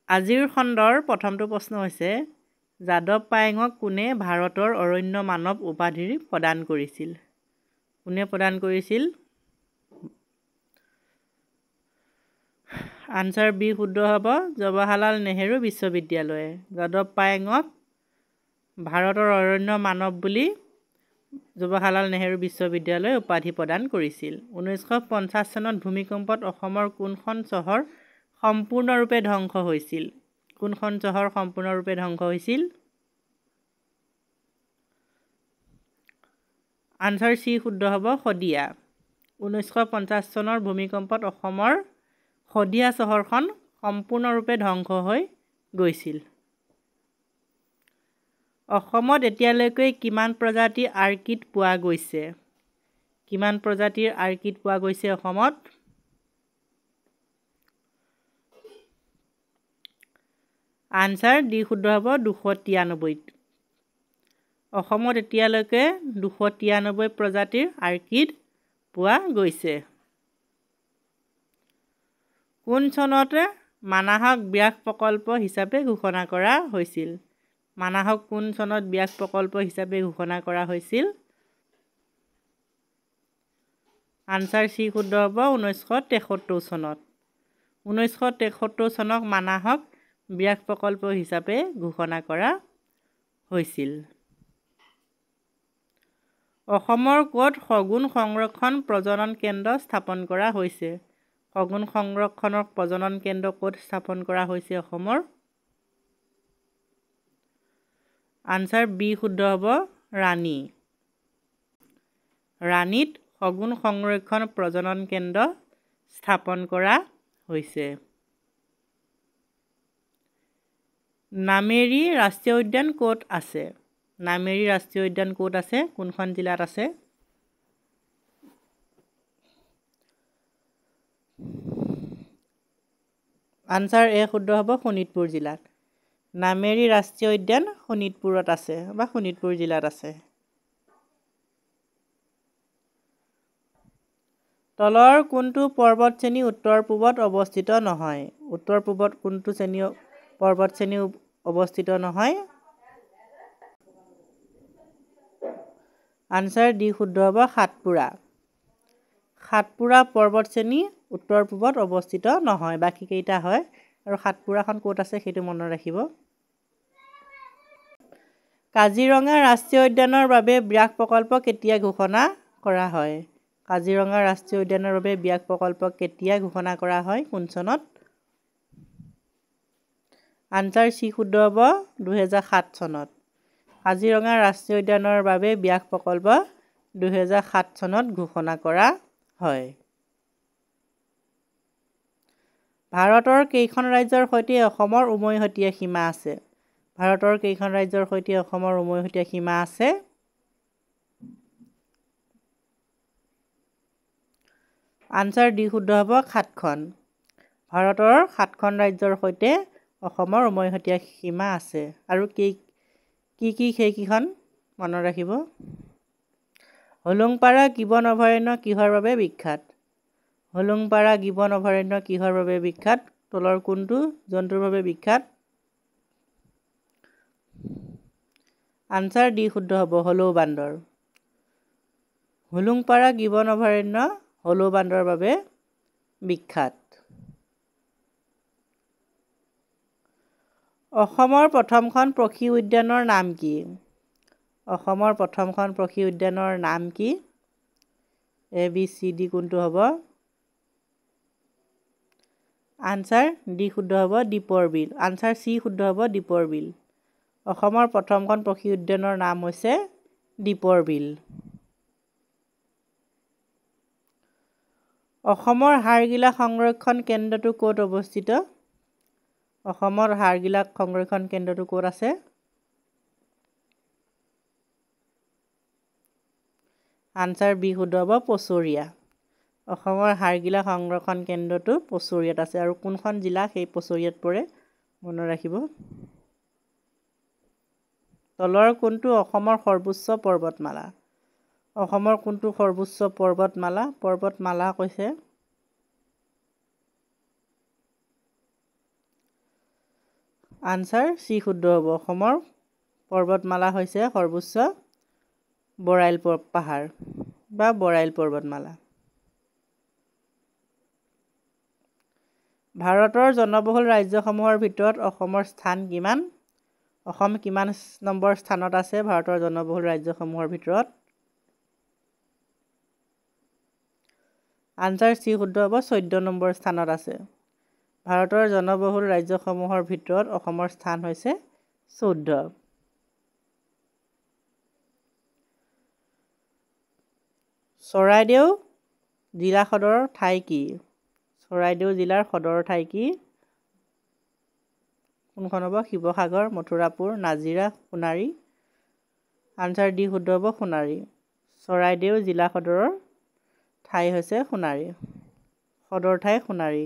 আজিৰ খণ্ডৰ প্ৰথমটো প্ৰশ্ন হৈছে যাদৱ পায়েঙক কোনে ভাৰতৰ অৰণ্য মানৱ উপাধি প্ৰদান কৰিছিল? কোনে প্ৰদান কৰিছিল? আনচাৰ বি শুদ্ধ হ'ব, জৱাহৰলাল নেহেৰু বিশ্ববিদ্যালয়ে। যাদৱ পায়েঙক ভাৰতৰ অৰণ্য মানৱ বুলি জৱাহৰলাল নেহেৰু বিশ্ববিদ্যালয়ে উপাধি প্ৰদান কৰিছিল। 1950 চনত ভূমিকম্পত অসমৰ কোনখন চহৰ সম্পূৰ্ণৰূপে ধ্বংস হৈছিল? কোনখন চহৰ সম্পূৰ্ণৰূপে ধ্বংস হৈছিল? আনচাৰ চি শুদ্ধ হ'ব, শদিয়া। 1950 চনৰ ভূমিকম্পত অসমৰ শদিয়া চহৰখন সম্পূৰ্ণৰূপে ধ্বংস হৈ গৈছিল। অসমত এতিয়ালৈকে কিমান প্ৰজাতিৰ আৰ্কিড পোৱা গৈছে? কিমান প্ৰজাতিৰ আৰ্কিড পোৱা গৈছে অসমত? আনচাৰ ডি শুদ্ধ হ'ব, 293। অসমত এতিয়ালৈকে 293 প্ৰজাতিৰ আৰ্কিড পোৱা গৈছে। কোন চনতে মানাহক ব্যাঘ্ৰ প্ৰকল্প হিচাপে ঘোষণা কৰা হৈছিল? মানাহক কোন চনত ব্যাঘ্ৰ প্ৰকল্প হিচাপে ঘোষণা কৰা হৈছিল? আনচাৰ চি শুদ্ধ হ'ব, 1973 চনত। 1973 চনক মানাহক ব্যাঘ্ৰ প্ৰকল্প হিচাপে ঘোষণা কৰা হৈছিল। অসমৰ ক'ত শগুন সংৰক্ষণ প্ৰজনন কেন্দ্ৰ স্থাপন কৰা হৈছে? শগুন সংৰক্ষণৰ প্ৰজনন কেন্দ্ৰ ক'ত স্থাপন কৰা হৈছে অসমৰ? আনচাৰ বি শুদ্ধ হ'ব, ৰাণী। ৰাণীত শগুন সংৰক্ষণ প্ৰজনন কেন্দ্ৰ স্থাপন কৰা হৈছে। নামেৰী ৰাষ্ট্ৰীয় উদ্যান ক'ত আছে? নামেৰী ৰাষ্ট্ৰীয় উদ্যান ক'ত আছে? কোনখন জিলাত আছে? আনচাৰ এ শুদ্ধ হ'ব, শোণিতপুৰ জিলাত। নামেৰী ৰাষ্ট্ৰীয় উদ্যান শোণিতপুৰত আছে বা শোণিতপুৰ জিলাত আছে। তলৰ কোনটো পৰ্বত শ্ৰেণী উত্তৰ পূবত অৱস্থিত নহয়? উত্তৰ পূবত কোনটো পৰ্বত শ্ৰেণী অৱস্থিত নহয়? আনচাৰ ডি শুদ্ধ হ'ব, সাতপুৰা। সাতপুৰা পৰ্বত শ্ৰেণী উত্তৰ পূবত অৱস্থিত নহয়, বাকী কেইটা হয়। আৰু সাতপুৰাখন ক'ত আছে সেইটো মনত ৰাখিব। কাজিৰঙা ৰাষ্ট্ৰীয় উদ্যানৰ বাবে ব্যাঘ্ৰ প্ৰকল্প কেতিয়া ঘোষণা কৰা হয়? কাজিৰঙা ৰাষ্ট্ৰীয় উদ্যানৰ বাবে ব্যাঘ্ৰ প্ৰকল্প কেতিয়া ঘোষণা কৰা হয়? কোন চনত? আনচাৰ চি শুদ্ধ হ'ব, 2007 চনত। কাজিৰঙা ৰাষ্ট্ৰীয় উদ্যানৰ বাবে ব্যাঘ্ৰ প্ৰকল্প 2007 চনত ঘোষণা কৰা হয়। ভাৰতৰ কেইখন ৰাজ্যৰ সৈতে অসমৰ উমৈহতীয়া সীমা আছে? ভাৰতৰ কেইখন ৰাজ্যৰ সৈতে অসমৰ উমৈহতীয়া সীমা আছে? আনচাৰ ডি শুদ্ধ হ'ব, 7খন। ভাৰতৰ 7খন ৰাজ্যৰ সৈতে অসমৰ উমৈহতীয়া সীমা আছে। আৰু কি সেইকেইখন মনত ৰাখিব। হোলোংপাৰা গিবন অভয়াৰণ্য কিহৰ বাবে বিখ্যাত? হোলোংপাৰা গিবন অভয়াৰণ্য কিহৰ বাবে বিখ্যাত? তলৰ কোনটো জন্তুৰ বাবে বিখ্যাত? আনচাৰ ডি শুদ্ধ হ'ব, হলৌ বান্দৰ। হোলোংপাৰা গিবন অভয়াৰণ্য হলৌ বান্দৰৰ বাবে বিখ্যাত। অসমৰ প্ৰথমখন পক্ষী উদ্যানৰ নাম কি? অসমৰ প্ৰথমখন পক্ষী উদ্যানৰ নাম কি? এ বি চি ডি কোনটো হ'ব? আনচাৰ ডি শুদ্ধ হ'ব, দীপৰ বিল। আনচাৰ চি শুদ্ধ হ'ব, দীপৰ বিল। অসমৰ প্ৰথমখন পক্ষী উদ্যানৰ নাম হৈছে দীপৰ বিল। অসমৰ হাড়গিলা সংৰক্ষণ কেন্দ্ৰটো ক'ত অৱস্থিত? অসমৰ হাড়গিলা সংৰক্ষণ কেন্দ্ৰটো ক'ত আছে? আনচাৰ বি শুদ্ধ হ'ব, পচৰীয়া। অসমৰ হাড়গিলা সংৰক্ষণ কেন্দ্ৰটো পচৰীয়াত আছে। আৰু কোনখন জিলা সেই পচৰীয়াত পৰে মনত ৰাখিব। তলৰ কোনটো অসমৰ সৰ্বোচ্চ পৰ্বতমালা? অসমৰ কোনটো সৰ্বোচ্চ পৰ্বতমালা? কৈছে আনচাৰ চি শুদ্ধ হ'ব। অসমৰ পৰ্বতমালা হৈছে সৰ্বোচ্চ বৰাইল পাহাৰ বা বৰাইল পৰ্বতমালা। ভাৰতৰ জনবহুল ৰাজ্যসমূহৰ ভিতৰত অসমৰ স্থান কিমান? অসম কিমান নম্বৰ স্থানত আছে ভাৰতৰ জনবহুল ৰাজ্যসমূহৰ ভিতৰত? আনচাৰ চি শুদ্ধ হ'ব। 14 নম্বৰ স্থানত আছে। ভাৰতৰ জনবহুল ৰাজ্যসমূহৰ ভিতৰত অসমৰ স্থান হৈছে 14। চৰাইদেউ জিলা সদৰৰ ঠাই কি? চৰাইদেউ জিলাৰ সদৰৰ ঠাই কি? কোনখন হ'ব? শিৱসাগৰ, মথুৰাপুৰ, নাজিৰা, সোণাৰী। আনচাৰ ডি শুদ্ধ হ'ব। সোণাৰী। চৰাইদেউ জিলা সদৰৰ ঠাই হৈছে সোণাৰী। সদৰ ঠাই সোণাৰী।